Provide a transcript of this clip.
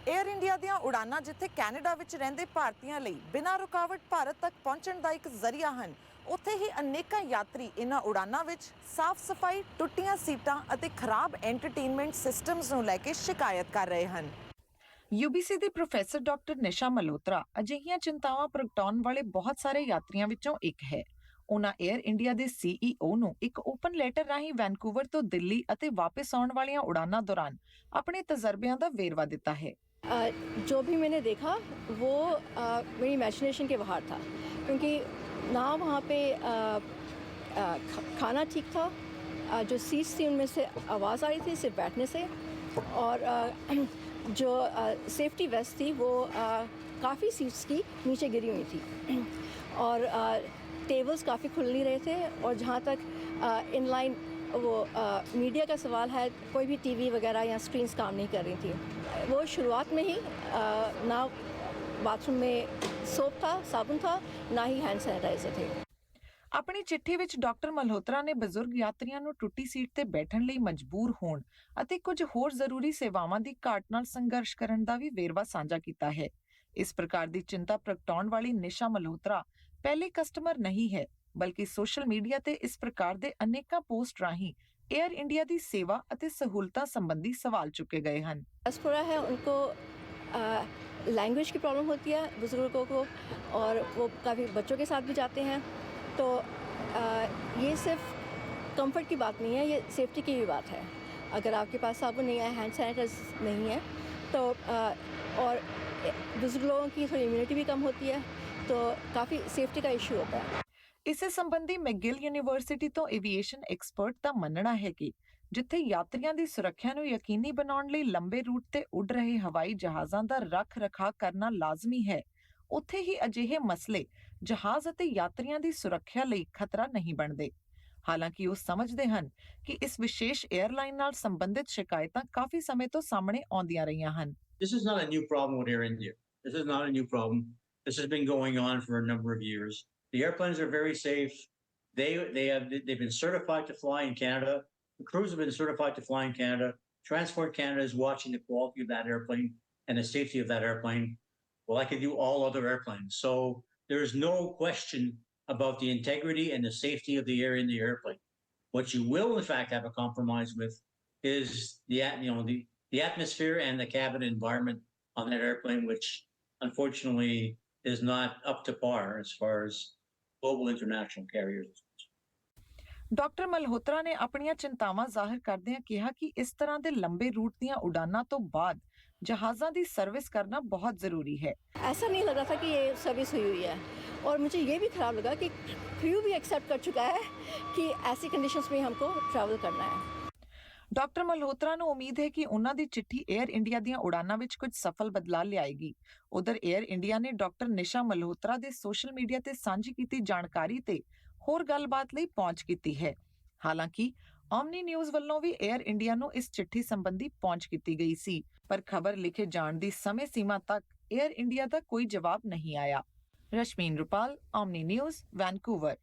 Air India ਦੀਆਂ ਉਡਾਨਾਂ ਜਿੱਥੇ Canada ਵਿੱਚ ਰਹਿੰਦੇ ਭਾਰਤੀਆਂ ਲਈ ਬਿਨਾਂ ਰੁਕਾਵਟ ਭਾਰਤ ਤੱਕ ਪਹੁੰਚਣ ਦਾ ਇੱਕ ਜ਼ਰੀਆ ਹਨ, ਉੱਥੇ ਹੀ ਅਨੇਕਾਂ ਯਾਤਰੀ ਇਹਨਾਂ ਉਡਾਨਾਂ ਵਿੱਚ ਸਾਫ਼ ਸਫਾਈ, ਟੁੱਟੀਆਂ ਸੀਟਾਂ ਅਤੇ ਖਰਾਬ ਐਂਟਰਟੇਨਮੈਂਟ ਸਿਸਟਮਸ ਨੂੰ ਲੈ ਕੇ ਸ਼ਿਕਾਇਤ ਕਰ ਰਹੇ ਹਨ। UBC ਦੀ ਪ੍ਰੋਫੈਸਰ ਡਾਕਟਰ ਨਿਸ਼ਾ ਮਲਹੋਤਰਾ ਅਜਿਹੀਆਂ ਚਿੰਤਾਵਾਂ ਪ੍ਰਗਟਾਉਣ ਵਾਲੇ ਬਹੁਤ ਸਾਰੇ ਯਾਤਰੀਆਂ ਵਿੱਚੋਂ ਇੱਕ ਹੈ। ਉਹਨਾਂ ਏਅਰ ਇੰਡੀਆ ਦੇ CEO ਨੂੰ ਇੱਕ ਓਪਨ ਲੈਟਰ ਰਾਹੀਂ ਵੈਨਕੂਵਰ ਤੋਂ ਦਿੱਲੀ ਅਤੇ ਵਾਪਸ ਆਉਣ ਵਾਲੀਆਂ ਉਡਾਨਾਂ ਦੌਰਾਨ ਆਪਣੇ ਤਜਰਬਿਆਂ ਦਾ ਵੇਰਵਾ ਦਿੱਤਾ ਹੈ। जो भी मैंने देखा वो मेरी इमेजिनेशन के बाहर था, क्योंकि ना वहाँ पे खाना ठीक था, जो सीट्स थी उनमें से आवाज़ आ रही थी सिर्फ बैठने से, और जो सेफ्टी वेस्ट थी वो काफ़ी सीट्स की नीचे गिरी हुई थी, और टेबल्स काफ़ी खुल नहीं रहे थे, और जहाँ तक इनलाइन वो मीडिया का सवाल है, कोई भी टीवी वगैरह या स्क्रीन्स काम नहीं कर रही थी। वो शुरुआत में ही ना बाथरूम में सोप था, साबुन था, ना ही हैंड सैनिटाइजर थे। ਆਪਣੀ ਚਿੱਠੀ ਵਿੱਚ ਡਾਕਟਰ ਮਲਹੋਤਰਾ ਨੇ ਬਜ਼ੁਰਗ ਯਾਤਰੀਆਂ ਨੂੰ ਟੁੱਟੀ ਸੀਟ ਤੇ ਬੈਠਣ ਲਈ ਮਜਬੂਰ ਹੋਣ ਅਤੇ ਕੁਝ ਹੋਰ ਜ਼ਰੂਰੀ ਸੇਵਾਵਾਂ ਦੀ ਘਾਟ ਨਾਲ ਸੰਘਰਸ਼ ਕਰਨ ਦਾ ਵੀ ਵੇਰਵਾ ਸਾਂਝਾ ਕੀਤਾ ਹੈ। ਇਸ ਪ੍ਰਕਾਰ ਦੀ ਚਿੰਤਾ ਪ੍ਰਗਟਾਉਣ ਵਾਲੀ ਨਿਸ਼ਾ ਮਲਹੋਤਰਾ ਪਹਿਲੀ ਕਸਟਮਰ ਨਹੀਂ ਹੈ, ਬਲਕਿ ਸੋਸ਼ਲ ਮੀਡੀਆ ਤੇ ਇਸ ਪ੍ਰਕਾਰ ਦੇ ਅਨੇਕਾਂ ਪੋਸਟ ਰਾਹੀਂ एयर इंडिया ਦੀ ਸੇਵਾ ਅਤੇ ਸਹੂਲਤਾਂ ਸੰਬੰਧੀ ਸਵਾਲ ਚੁੱਕੇ ਗਏ ਹਨ। डायस्पोरा है, उनको लैंग्वेज की प्रॉब्लम होती है बुज़ुर्गों को, और वो काफ़ी बच्चों के साथ भी जाते हैं, तो ये सिर्फ कंफर्ट की बात नहीं है, ये सेफ्टी की भी बात है। अगर आपके पास साबुन नहीं है, हैंड सैनिटाइजर नहीं है, तो और बुज़ुर्ग लोगों की थोड़ी इम्यूनिटी भी कम होती है, तो काफ़ी सेफ्टी का इशू होता है। ਇਸੇ ਸੰਬੰਧੀ ਮੈਗਿਲ ਯੂਨੀਵਰਸਿਟੀ ਤੋਂ ਐਵੀਏਸ਼ਨ ਐਕਸਪਰਟ ਦਾ ਮੰਨਣਾ ਹੈ ਕਿ ਜਿੱਥੇ ਯਾਤਰੀਆਂ ਦੀ ਸੁਰੱਖਿਆ ਨੂੰ ਯਕੀਨੀ ਬਣਾਉਣ ਲਈ ਲੰਬੇ ਰੂਟ ਤੇ ਉੱਡ ਰਹੇ ਹਵਾਈ ਜਹਾਜ਼ਾਂ ਦਾ ਰੱਖ ਰਖਾਅ ਕਰਨਾ ਲਾਜ਼ਮੀ ਹੈ, ਉੱਥੇ ਹੀ ਅਜਿਹੇ ਮਸਲੇ ਜਹਾਜ਼ ਅਤੇ ਯਾਤਰੀਆਂ ਦੀ ਸੁਰੱਖਿਆ ਲਈ ਖਤਰਾ ਨਹੀਂ ਬਣਦੇ। ਹਾਲਾਂਕਿ ਉਹ ਸਮਝਦੇ ਹਨ ਕਿ ਇਸ ਵਿਸ਼ੇਸ਼ 에ਅਰਲਾਈਨ ਨਾਲ ਸੰਬੰਧਿਤ ਸ਼ਿਕਾਇਤਾਂ ਕਾਫੀ ਸਮੇਂ ਤੋਂ ਸਾਹਮਣੇ ਆਉਂਦੀਆਂ ਰਹੀਆਂ ਹਨ। This is not a new problem with Air India. This is not a new problem. This has been going on for a number of years. The airplanes are very safe. They've been certified to fly in Canada. The crews have been certified to fly in Canada. Transport Canada is watching the quality of that airplane and the safety of that airplane, well, like they do all other airplanes. So there is no question about the integrity and the safety of the air in the airplane. What you will, in fact, have a compromise with is the atmosphere and the cabin environment on that airplane, which unfortunately is not up to par as far as global international carriers. Doctor Malhotra ਨੇ ਆਪਣੀਆਂ ਚਿੰਤਾਵਾਂ ਜ਼ਾਹਿਰ ਕਰਦਿਆਂ ਕਿਹਾ ਕਿ ਇਸ ਤਰ੍ਹਾਂ ਦੇ ਲੰਬੇ ਰੂਟ ਦੀਆਂ ਉਡਾਨਾਂ ਤੋਂ ਬਾਅਦ ਜਹਾਜ਼ਾਂ ਦੀ ਸਰਵਿਸ ਕਰਨਾ ਬਹੁਤ ਜ਼ਰੂਰੀ ਹੈ। ऐसा नहीं लग रहा था कि ये सर्विस हुई हुई है, और मुझे ये भी ख़राब लगा कि क्रू भी एक्सेप्ट कर चुका है कि ऐसी कंडीशंस में हमको ट्रैवल करना है। ਡਾਕਟਰ ਮਲਹੋਤਰਾ ਨੂੰ ਉਮੀਦ ਹੈ ਕਿ ਉਹਨਾਂ ਦੀ ਚਿੱਠੀ ਏਅਰ ਇੰਡੀਆ ਦੀਆਂ ਉਡਾਨਾਂ ਵਿੱਚ ਕੁਝ ਸਫਲ ਬਦਲਾਅ ਲਿਆਏਗੀ। ਉਧਰ ਏਅਰ ਇੰਡੀਆ ਨੇ ਡਾਕਟਰ ਨਿਸ਼ਾ ਮਲਹੋਤਰਾ ਦੇ ਸੋਸ਼ਲ ਮੀਡੀਆ ਤੇ ਸਾਂਝੀ ਕੀਤੀ ਜਾਣਕਾਰੀ ਤੇ ਹੋਰ ਗੱਲਬਾਤ ਲਈ ਪਹੁੰਚ ਕੀਤੀ ਹੈ। ਹਾਲਾਂਕਿ ਓਮਨੀ ਨਿਊਜ਼ ਵੱਲੋਂ ਵੀ ਏਅਰ ਇੰਡੀਆ ਨੂੰ ਇਸ ਚਿੱਠੀ ਸੰਬੰਧੀ ਪਹੁੰਚ ਕੀਤੀ ਗਈ ਸੀ, ਪਰ ਖਬਰ ਲਿਖੇ ਜਾਣ ਦੀ ਸਮੇਂ ਸੀਮਾ ਤੱਕ ਏਅਰ ਇੰਡੀਆ ਦਾ ਕੋਈ ਜਵਾਬ ਨਹੀਂ ਆਇਆ। Rashmeen Rupal, Omni news, Vancouver.